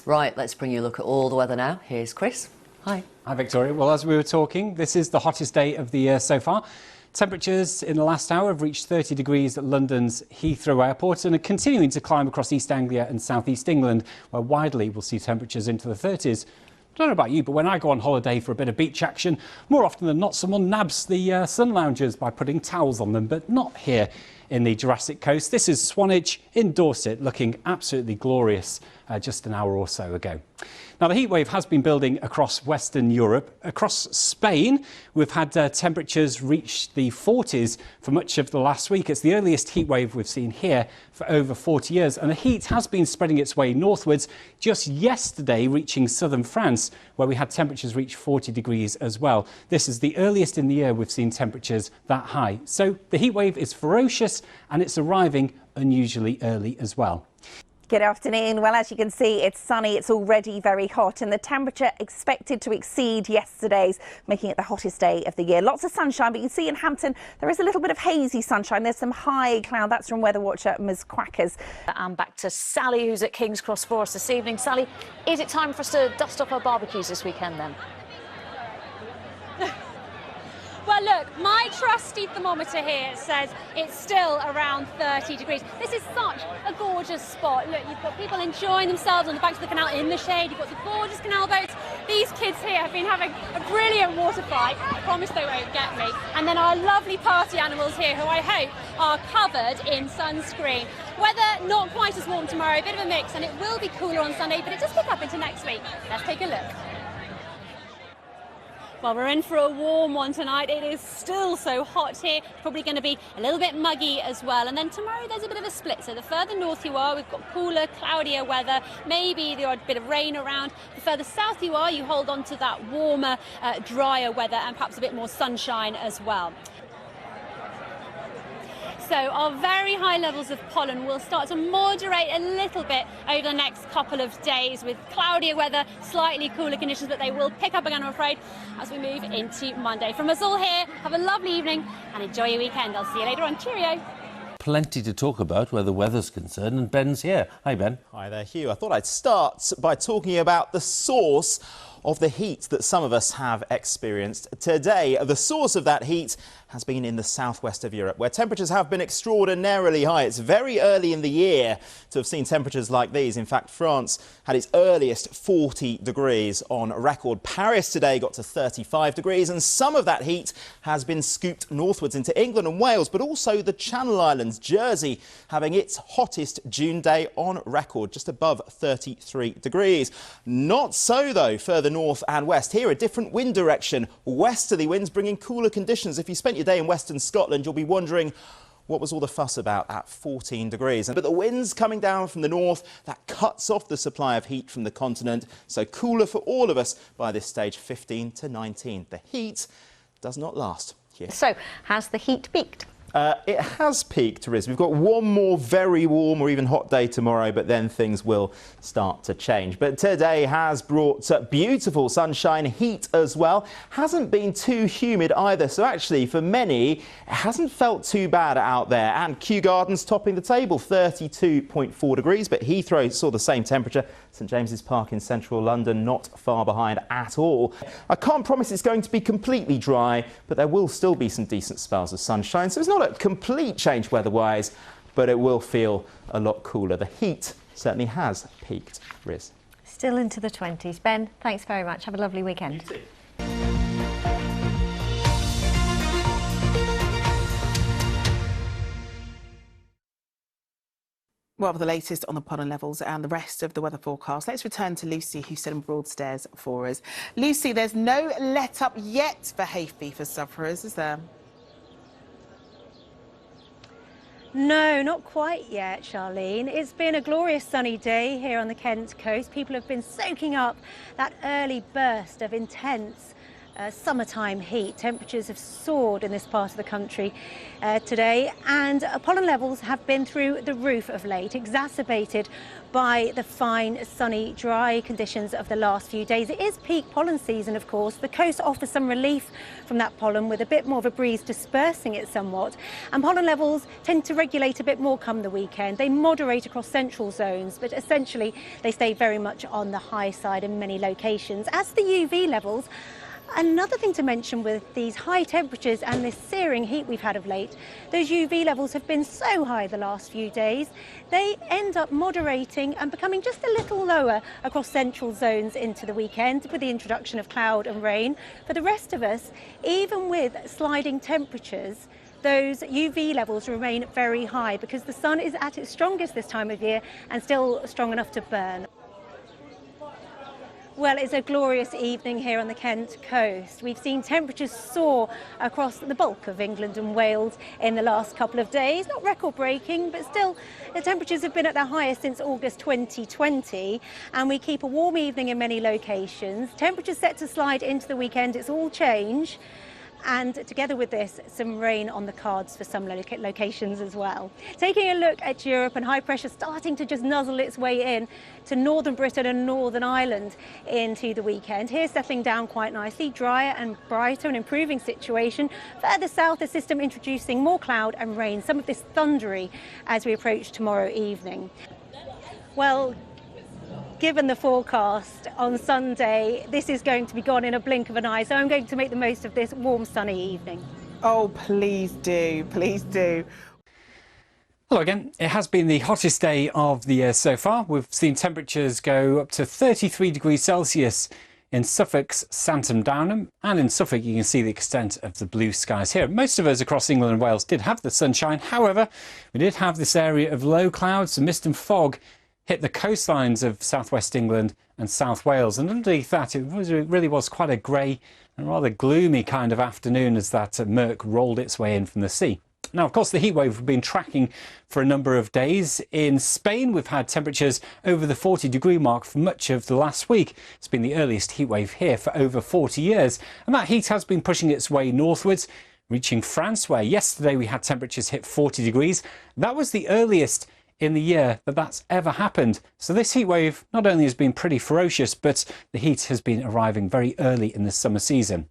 Right, let's bring you a look at all the weather now. Here's Chris. Hi. Hi, Victoria. Well, as we were talking, this is the hottest day of the year so far. Temperatures in the last hour have reached 30 degrees at London's Heathrow Airport and are continuing to climb across East Anglia and South East England, where widely we'll see temperatures into the 30s. I don't know about you, but when I go on holiday for a bit of beach action, more often than not, someone nabs the sun loungers by putting towels on them, but not here in the Jurassic Coast. This is Swanage in Dorset, looking absolutely glorious just an hour or so ago. Now, the heatwave has been building across Western Europe. Across Spain, we've had temperatures reach the 40s for much of the last week. It's the earliest heatwave we've seen here for over 40 years, and the heat has been spreading its way northwards, just yesterday reaching southern France, where we had temperatures reach 40 degrees as well. This is the earliest in the year we've seen temperatures that high. So the heatwave is ferocious and it's arriving unusually early as well. Good afternoon. Well, as you can see, it's sunny, it's already very hot, and the temperature expected to exceed yesterday's, making it the hottest day of the year. Lots of sunshine, but you can see in Hampton there is a little bit of hazy sunshine. There's some high cloud. That's from weather watcher Ms. Quackers. And back to Sally, who's at King's Cross for us this evening. Sally, is it time for us to dust off our barbecues this weekend then? Well, look, my trusty thermometer here says it's still around 30 degrees. This is such a gorgeous spot. Look, you've got people enjoying themselves on the banks of the canal in the shade. You've got the gorgeous canal boats. These kids here have been having a brilliant water fight. I promise they won't get me. And then our lovely party animals here, who I hope are covered in sunscreen. Weather not quite as warm tomorrow, a bit of a mix, and it will be cooler on Sunday, but it does pick up into next week. Let's take a look. Well, we're in for a warm one tonight. It is still so hot here. Probably going to be a little bit muggy as well. And then tomorrow there's a bit of a split. So the further north you are, we've got cooler, cloudier weather, maybe the odd bit of rain around. The further south you are, you hold on to that warmer, drier weather and perhaps a bit more sunshine as well. So our very high levels of pollen will start to moderate a little bit over the next couple of days with cloudier weather, slightly cooler conditions, but they will pick up again, I'm afraid, as we move into Monday. From us all here, have a lovely evening and enjoy your weekend. I'll see you later on. Cheerio. Plenty to talk about where the weather's concerned, and Ben's here. Hi, Ben. Hi there, Hugh. I thought I'd start by talking about the source of the heat that some of us have experienced today. The source of that heat has been in the southwest of Europe, where temperatures have been extraordinarily high. It's very early in the year to have seen temperatures like these. In fact, France had its earliest 40 degrees on record. Paris today got to 35 degrees, and some of that heat has been scooped northwards into England and Wales, but also the Channel Islands, Jersey having its hottest June day on record, just above 33 degrees. Not so, though, further north and west. Here, a different wind direction. Westerly winds bringing cooler conditions. If you spent your day in Western Scotland, you'll be wondering what was all the fuss about at 14 degrees. But the winds coming down from the north, that cuts off the supply of heat from the continent. So cooler for all of us by this stage, 15 to 19. The heat does not last. Here. So, has the heat peaked? It has peaked, Riz. We've got one more very warm or even hot day tomorrow, but then things will start to change. But today has brought beautiful sunshine, heat as well. Hasn't been too humid either. So actually, for many, it hasn't felt too bad out there. And Kew Gardens topping the table, 32.4 degrees. But Heathrow saw the same temperature. St James's Park in central London, not far behind at all. I can't promise it's going to be completely dry, but there will still be some decent spells of sunshine. So it's not a complete change weather-wise, but it will feel a lot cooler. The heat certainly has peaked, Riz. Still into the 20s. Ben, thanks very much. Have a lovely weekend. You too. Well, the latest on the pollen levels and the rest of the weather forecast, let's return to Lucy, who's stood in Broadstairs for us. Lucy, there's no let-up yet for hay fever sufferers, is there? No, not quite yet, Charlene. It's been a glorious sunny day here on the Kent coast. People have been soaking up that early burst of intense summertime heat. Temperatures have soared in this part of the country today, and pollen levels have been through the roof of late, exacerbated by the fine, sunny, dry conditions of the last few days. It is peak pollen season, of course. The coast offers some relief from that pollen with a bit more of a breeze dispersing it somewhat. And pollen levels tend to regulate a bit more come the weekend. They moderate across central zones, but essentially they stay very much on the high side in many locations. As the UV levels, another thing to mention with these high temperatures and this searing heat we've had of late, those UV levels have been so high the last few days, they end up moderating and becoming just a little lower across central zones into the weekend with the introduction of cloud and rain. For the rest of us, even with sliding temperatures, those UV levels remain very high because the sun is at its strongest this time of year and still strong enough to burn. Well, it's a glorious evening here on the Kent coast. We've seen temperatures soar across the bulk of England and Wales in the last couple of days. Not record-breaking, but still, the temperatures have been at their highest since August 2020, and we keep a warm evening in many locations. Temperatures set to slide into the weekend, it's all change. And together with this, some rain on the cards for some locations as well. Taking a look at Europe, and high pressure starting to just nuzzle its way in to northern Britain and Northern Ireland into the weekend. Here settling down quite nicely, drier and brighter, an improving situation. Further south, the system introducing more cloud and rain, some of this thundery as we approach tomorrow evening. Well, given the forecast on Sunday, this is going to be gone in a blink of an eye, so I'm going to make the most of this warm, sunny evening. Oh, please do, please do. Hello again. It has been the hottest day of the year so far. We've seen temperatures go up to 33 degrees Celsius in Suffolk's Santam Downham, and in Suffolk you can see the extent of the blue skies here. Most of us across England and Wales did have the sunshine. However, we did have this area of low clouds, some mist and fog hit the coastlines of southwest England and South Wales, and underneath that it really was quite a grey and rather gloomy kind of afternoon as that murk rolled its way in from the sea. Now, of course, the heatwave we've been tracking for a number of days. In Spain, we've had temperatures over the 40-degree mark for much of the last week. It's been the earliest heatwave here for over 40 years, and that heat has been pushing its way northwards, reaching France, where yesterday we had temperatures hit 40 degrees. That was the earliest in the year that's ever happened. So this heat wave not only has been pretty ferocious, but the heat has been arriving very early in the summer season.